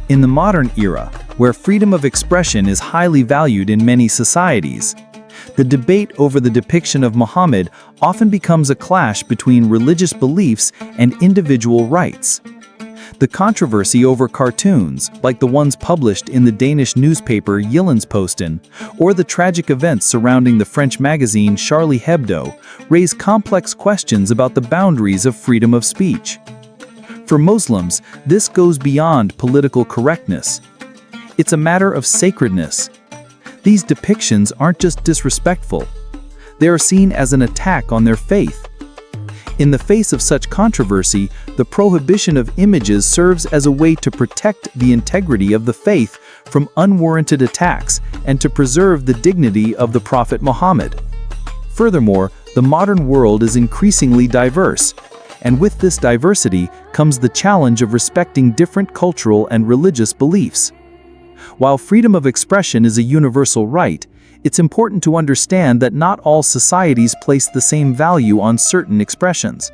In the modern era, where freedom of expression is highly valued in many societies, the debate over the depiction of Muhammad often becomes a clash between religious beliefs and individual rights. The controversy over cartoons, like the ones published in the Danish newspaper Jyllands-Posten, or the tragic events surrounding the French magazine Charlie Hebdo, raise complex questions about the boundaries of freedom of speech. For Muslims, this goes beyond political correctness. It's a matter of sacredness. These depictions aren't just disrespectful. They are seen as an attack on their faith. In the face of such controversy, the prohibition of images serves as a way to protect the integrity of the faith from unwarranted attacks and to preserve the dignity of the Prophet Muhammad. Furthermore, the modern world is increasingly diverse, and with this diversity comes the challenge of respecting different cultural and religious beliefs. While freedom of expression is a universal right, it's important to understand that not all societies place the same value on certain expressions.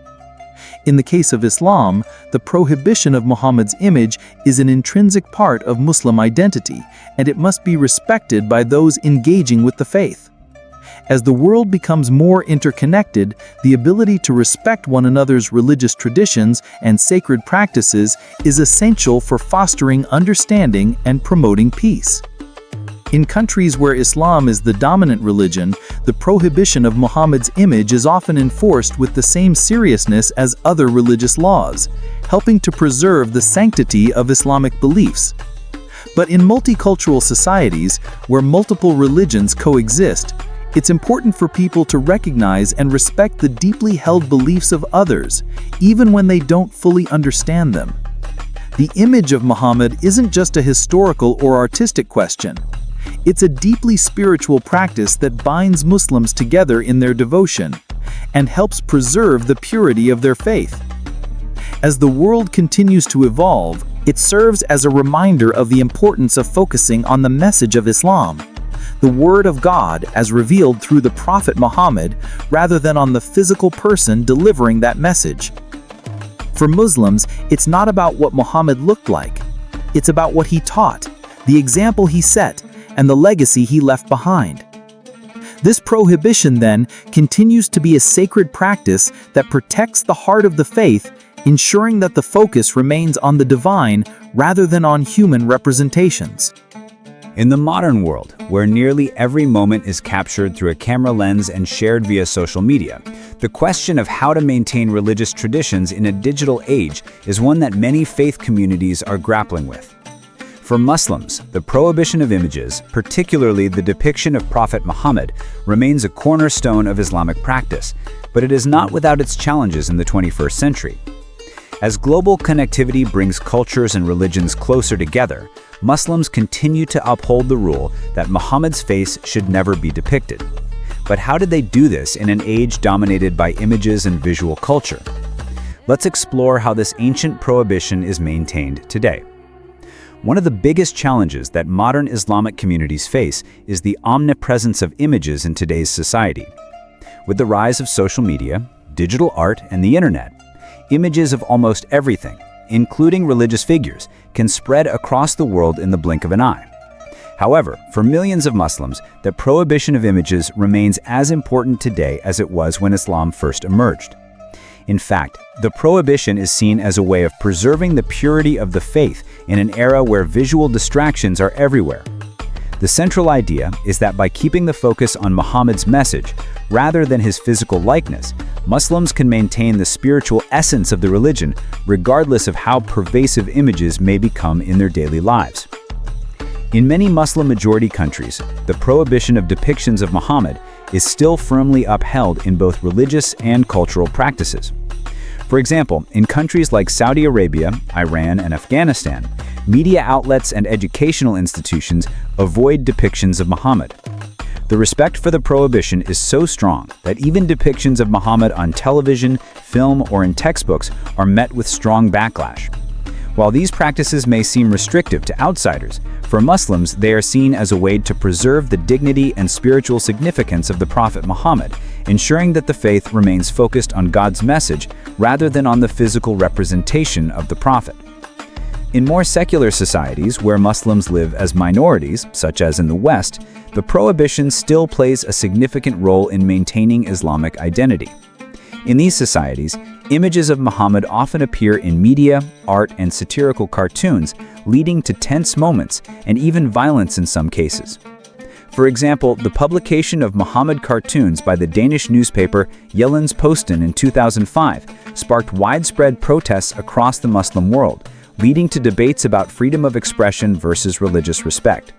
In the case of Islam, the prohibition of Muhammad's image is an intrinsic part of Muslim identity, and it must be respected by those engaging with the faith. As the world becomes more interconnected, the ability to respect one another's religious traditions and sacred practices is essential for fostering understanding and promoting peace. In countries where Islam is the dominant religion, the prohibition of Muhammad's image is often enforced with the same seriousness as other religious laws, helping to preserve the sanctity of Islamic beliefs. But in multicultural societies, where multiple religions coexist, it's important for people to recognize and respect the deeply held beliefs of others, even when they don't fully understand them. The image of Muhammad isn't just a historical or artistic question. It's a deeply spiritual practice that binds Muslims together in their devotion and helps preserve the purity of their faith. As the world continues to evolve, it serves as a reminder of the importance of focusing on the message of Islam, the Word of God as revealed through the Prophet Muhammad, rather than on the physical person delivering that message. For Muslims, it's not about what Muhammad looked like. It's about what he taught, the example he set, and the legacy he left behind. This prohibition, then, continues to be a sacred practice that protects the heart of the faith, ensuring that the focus remains on the divine rather than on human representations. In the modern world, where nearly every moment is captured through a camera lens and shared via social media, the question of how to maintain religious traditions in a digital age is one that many faith communities are grappling with. For Muslims, the prohibition of images, particularly the depiction of Prophet Muhammad, remains a cornerstone of Islamic practice, but it is not without its challenges in the 21st century. As global connectivity brings cultures and religions closer together, Muslims continue to uphold the rule that Muhammad's face should never be depicted. But how did they do this in an age dominated by images and visual culture? Let's explore how this ancient prohibition is maintained today. One of the biggest challenges that modern Islamic communities face is the omnipresence of images in today's society. With the rise of social media, digital art, and the internet, images of almost everything, including religious figures, can spread across the world in the blink of an eye. However, for millions of Muslims, the prohibition of images remains as important today as it was when Islam first emerged. In fact, the prohibition is seen as a way of preserving the purity of the faith in an era where visual distractions are everywhere. The central idea is that by keeping the focus on Muhammad's message, rather than his physical likeness, Muslims can maintain the spiritual essence of the religion, regardless of how pervasive images may become in their daily lives. In many Muslim-majority countries, the prohibition of depictions of Muhammad is still firmly upheld in both religious and cultural practices. For example, in countries like Saudi Arabia, Iran, and Afghanistan, media outlets and educational institutions avoid depictions of Muhammad. The respect for the prohibition is so strong that even depictions of Muhammad on television, film, or in textbooks are met with strong backlash. While these practices may seem restrictive to outsiders, for Muslims they are seen as a way to preserve the dignity and spiritual significance of the Prophet Muhammad, ensuring that the faith remains focused on God's message rather than on the physical representation of the Prophet. In more secular societies where Muslims live as minorities, such as in the West, the prohibition still plays a significant role in maintaining Islamic identity. In these societies, images of Muhammad often appear in media, art, and satirical cartoons, leading to tense moments and even violence in some cases. For example, the publication of Muhammad cartoons by the Danish newspaper Jyllands-Posten in 2005 sparked widespread protests across the Muslim world, leading to debates about freedom of expression versus religious respect.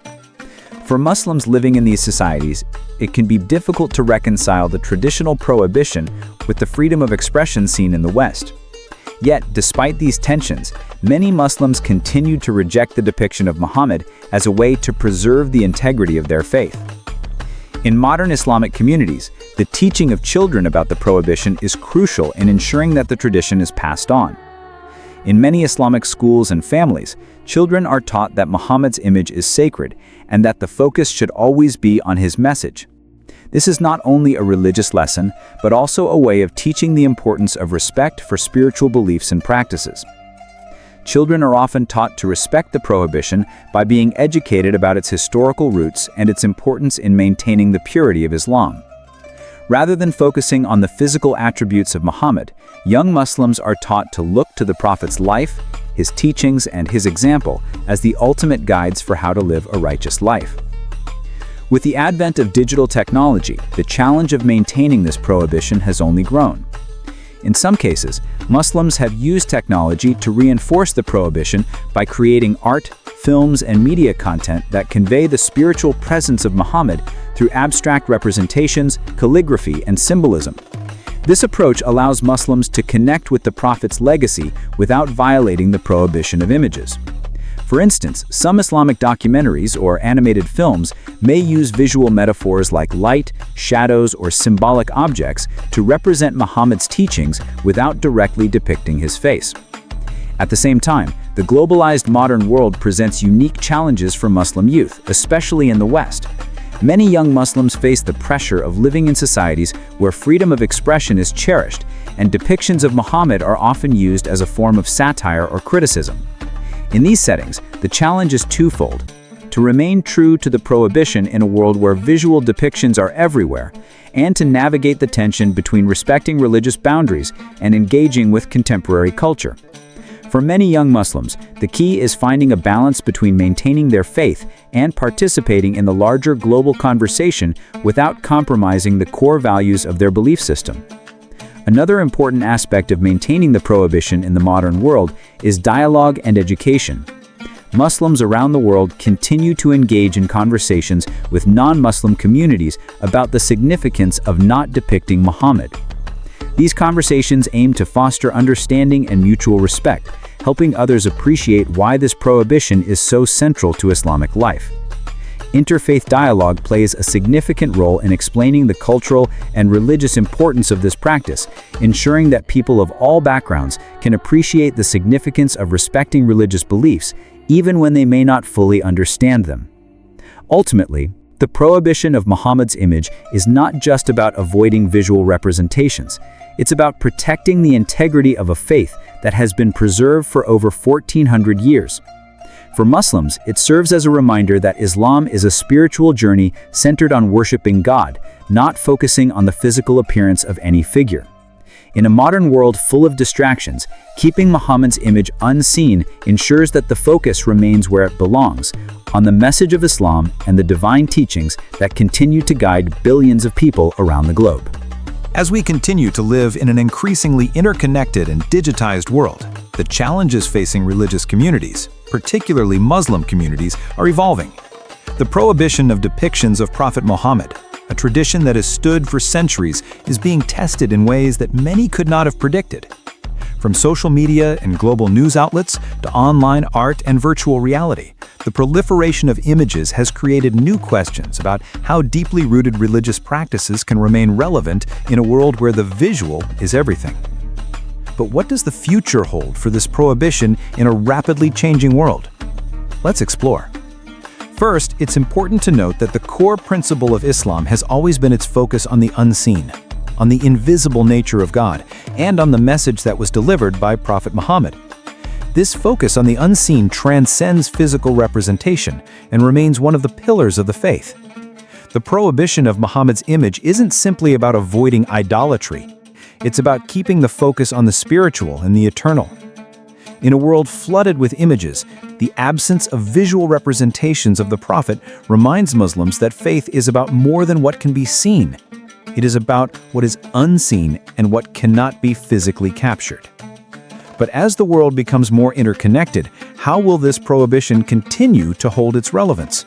For Muslims living in these societies, it can be difficult to reconcile the traditional prohibition with the freedom of expression seen in the West. Yet, despite these tensions, many Muslims continue to reject the depiction of Muhammad as a way to preserve the integrity of their faith. In modern Islamic communities, the teaching of children about the prohibition is crucial in ensuring that the tradition is passed on. In many Islamic schools and families, children are taught that Muhammad's image is sacred and that the focus should always be on his message. This is not only a religious lesson, but also a way of teaching the importance of respect for spiritual beliefs and practices. Children are often taught to respect the prohibition by being educated about its historical roots and its importance in maintaining the purity of Islam. Rather than focusing on the physical attributes of Muhammad, young Muslims are taught to look to the Prophet's life, his teachings, and his example as the ultimate guides for how to live a righteous life. With the advent of digital technology, the challenge of maintaining this prohibition has only grown. In some cases, Muslims have used technology to reinforce the prohibition by creating art, films, and media content that convey the spiritual presence of Muhammad through abstract representations, calligraphy, and symbolism. This approach allows Muslims to connect with the Prophet's legacy without violating the prohibition of images. For instance, some Islamic documentaries or animated films may use visual metaphors like light, shadows, or symbolic objects to represent Muhammad's teachings without directly depicting his face. At the same time, the globalized modern world presents unique challenges for Muslim youth, especially in the West. Many young Muslims face the pressure of living in societies where freedom of expression is cherished, and depictions of Muhammad are often used as a form of satire or criticism. In these settings, the challenge is twofold: to remain true to the prohibition in a world where visual depictions are everywhere, and to navigate the tension between respecting religious boundaries and engaging with contemporary culture. For many young Muslims, the key is finding a balance between maintaining their faith and participating in the larger global conversation without compromising the core values of their belief system. Another important aspect of maintaining the prohibition in the modern world is dialogue and education. Muslims around the world continue to engage in conversations with non-Muslim communities about the significance of not depicting Muhammad. These conversations aim to foster understanding and mutual respect, helping others appreciate why this prohibition is so central to Islamic life. Interfaith dialogue plays a significant role in explaining the cultural and religious importance of this practice, ensuring that people of all backgrounds can appreciate the significance of respecting religious beliefs, even when they may not fully understand them. Ultimately, the prohibition of Muhammad's image is not just about avoiding visual representations. It's about protecting the integrity of a faith that has been preserved for over 1400 years. For Muslims, it serves as a reminder that Islam is a spiritual journey centered on worshiping God, not focusing on the physical appearance of any figure. In a modern world full of distractions, keeping Muhammad's image unseen ensures that the focus remains where it belongs, on the message of Islam and the divine teachings that continue to guide billions of people around the globe. As we continue to live in an increasingly interconnected and digitized world, the challenges facing religious communities, particularly Muslim communities, are evolving. The prohibition of depictions of Prophet Muhammad, a tradition that has stood for centuries, is being tested in ways that many could not have predicted. From social media and global news outlets to online art and virtual reality, the proliferation of images has created new questions about how deeply rooted religious practices can remain relevant in a world where the visual is everything. But what does the future hold for this prohibition in a rapidly changing world? Let's explore. First, it's important to note that the core principle of Islam has always been its focus on the unseen, on the invisible nature of God, and on the message that was delivered by Prophet Muhammad. This focus on the unseen transcends physical representation and remains one of the pillars of the faith. The prohibition of Muhammad's image isn't simply about avoiding idolatry. It's about keeping the focus on the spiritual and the eternal. In a world flooded with images, the absence of visual representations of the Prophet reminds Muslims that faith is about more than what can be seen. It is about what is unseen and what cannot be physically captured. But as the world becomes more interconnected, how will this prohibition continue to hold its relevance?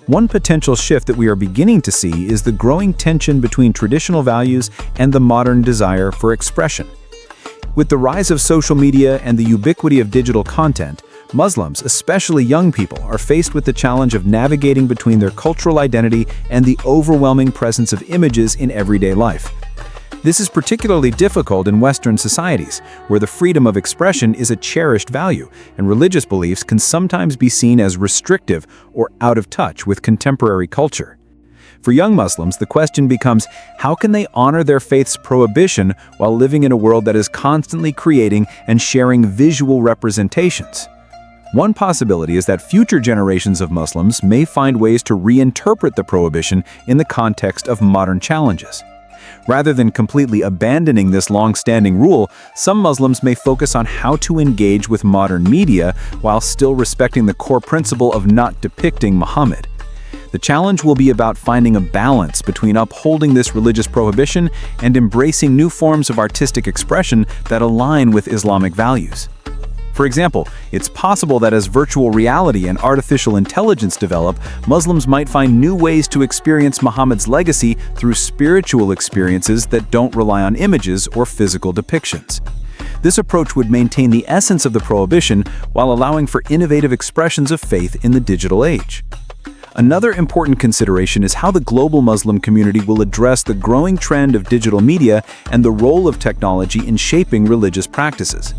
One potential shift that we are beginning to see is the growing tension between traditional values and the modern desire for expression. With the rise of social media and the ubiquity of digital content, Muslims, especially young people, are faced with the challenge of navigating between their cultural identity and the overwhelming presence of images in everyday life. This is particularly difficult in Western societies, where the freedom of expression is a cherished value, and religious beliefs can sometimes be seen as restrictive or out of touch with contemporary culture. For young Muslims, the question becomes, how can they honor their faith's prohibition while living in a world that is constantly creating and sharing visual representations? One possibility is that future generations of Muslims may find ways to reinterpret the prohibition in the context of modern challenges. Rather than completely abandoning this long-standing rule, some Muslims may focus on how to engage with modern media while still respecting the core principle of not depicting Muhammad. The challenge will be about finding a balance between upholding this religious prohibition and embracing new forms of artistic expression that align with Islamic values. For example, it's possible that as virtual reality and artificial intelligence develop, Muslims might find new ways to experience Muhammad's legacy through spiritual experiences that don't rely on images or physical depictions. This approach would maintain the essence of the prohibition while allowing for innovative expressions of faith in the digital age. Another important consideration is how the global Muslim community will address the growing trend of digital media and the role of technology in shaping religious practices.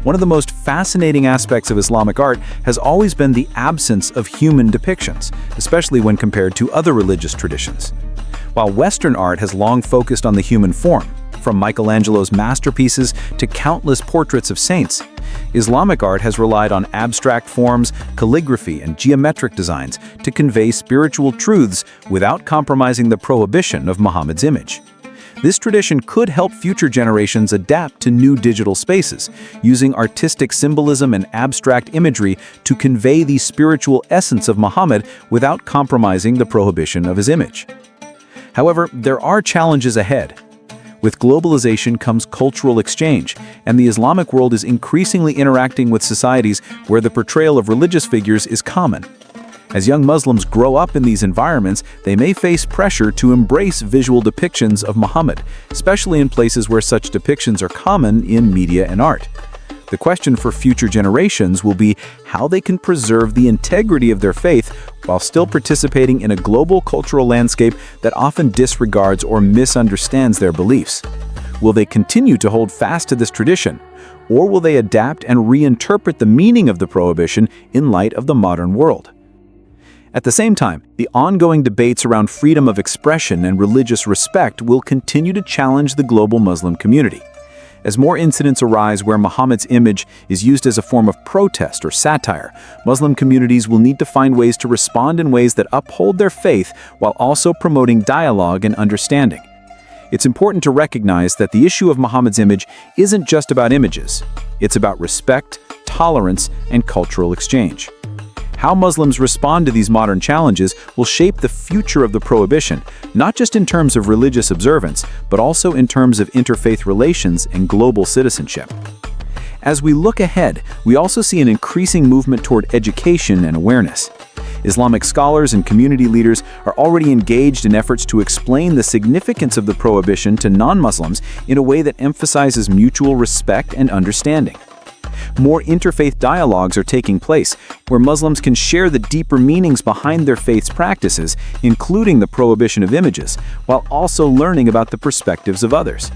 One of the most fascinating aspects of Islamic art has always been the absence of human depictions, especially when compared to other religious traditions. While Western art has long focused on the human form, from Michelangelo's masterpieces to countless portraits of saints, Islamic art has relied on abstract forms, calligraphy, and geometric designs to convey spiritual truths without compromising the prohibition of Muhammad's image. This tradition could help future generations adapt to new digital spaces, using artistic symbolism and abstract imagery to convey the spiritual essence of Muhammad without compromising the prohibition of his image. However, there are challenges ahead. With globalization comes cultural exchange, and the Islamic world is increasingly interacting with societies where the portrayal of religious figures is common. As young Muslims grow up in these environments, they may face pressure to embrace visual depictions of Muhammad, especially in places where such depictions are common in media and art. The question for future generations will be how they can preserve the integrity of their faith while still participating in a global cultural landscape that often disregards or misunderstands their beliefs. Will they continue to hold fast to this tradition, or will they adapt and reinterpret the meaning of the prohibition in light of the modern world? At the same time, the ongoing debates around freedom of expression and religious respect will continue to challenge the global Muslim community. As more incidents arise where Muhammad's image is used as a form of protest or satire, Muslim communities will need to find ways to respond in ways that uphold their faith while also promoting dialogue and understanding. It's important to recognize that the issue of Muhammad's image isn't just about images. It's about respect, tolerance, and cultural exchange. How Muslims respond to these modern challenges will shape the future of the prohibition, not just in terms of religious observance, but also in terms of interfaith relations and global citizenship. As we look ahead, we also see an increasing movement toward education and awareness. Islamic scholars and community leaders are already engaged in efforts to explain the significance of the prohibition to non-Muslims in a way that emphasizes mutual respect and understanding. More interfaith dialogues are taking place, where Muslims can share the deeper meanings behind their faith's practices, including the prohibition of images, while also learning about the perspectives of others.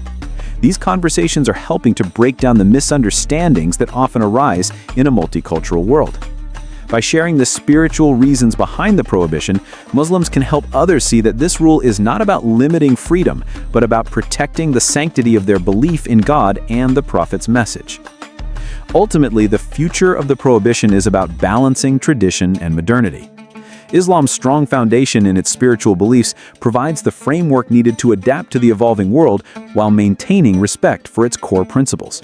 These conversations are helping to break down the misunderstandings that often arise in a multicultural world. By sharing the spiritual reasons behind the prohibition, Muslims can help others see that this rule is not about limiting freedom, but about protecting the sanctity of their belief in God and the Prophet's message. Ultimately, the future of the prohibition is about balancing tradition and modernity. Islam's strong foundation in its spiritual beliefs provides the framework needed to adapt to the evolving world while maintaining respect for its core principles.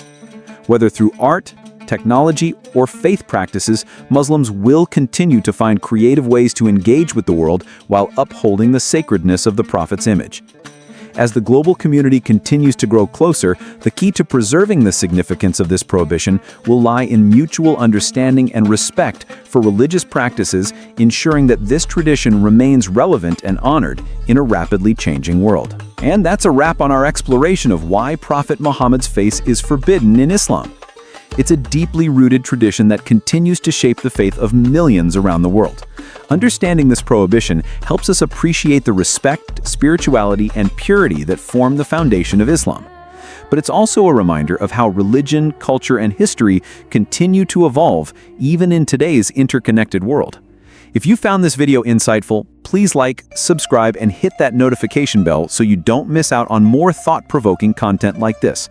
Whether through art, technology, or faith practices, Muslims will continue to find creative ways to engage with the world while upholding the sacredness of the Prophet's image. As the global community continues to grow closer, the key to preserving the significance of this prohibition will lie in mutual understanding and respect for religious practices, ensuring that this tradition remains relevant and honored in a rapidly changing world. And that's a wrap on our exploration of why Prophet Muhammad's face is forbidden in Islam. It's a deeply rooted tradition that continues to shape the faith of millions around the world. Understanding this prohibition helps us appreciate the respect, spirituality, and purity that form the foundation of Islam. But it's also a reminder of how religion, culture, and history continue to evolve even in today's interconnected world. If you found this video insightful, please like, subscribe, and hit that notification bell so you don't miss out on more thought-provoking content like this.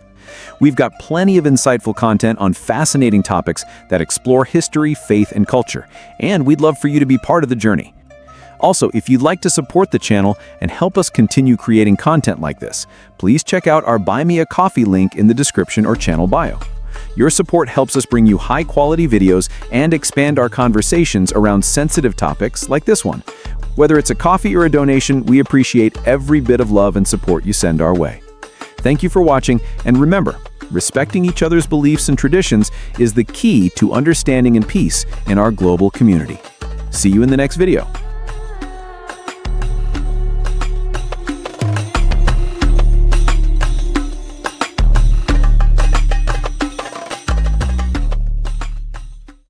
We've got plenty of insightful content on fascinating topics that explore history, faith, and culture, and we'd love for you to be part of the journey. Also, if you'd like to support the channel and help us continue creating content like this, please check out our Buy Me a Coffee link in the description or channel bio. Your support helps us bring you high-quality videos and expand our conversations around sensitive topics like this one. Whether it's a coffee or a donation, we appreciate every bit of love and support you send our way. Thank you for watching, and remember, respecting each other's beliefs and traditions is the key to understanding and peace in our global community. See you in the next video.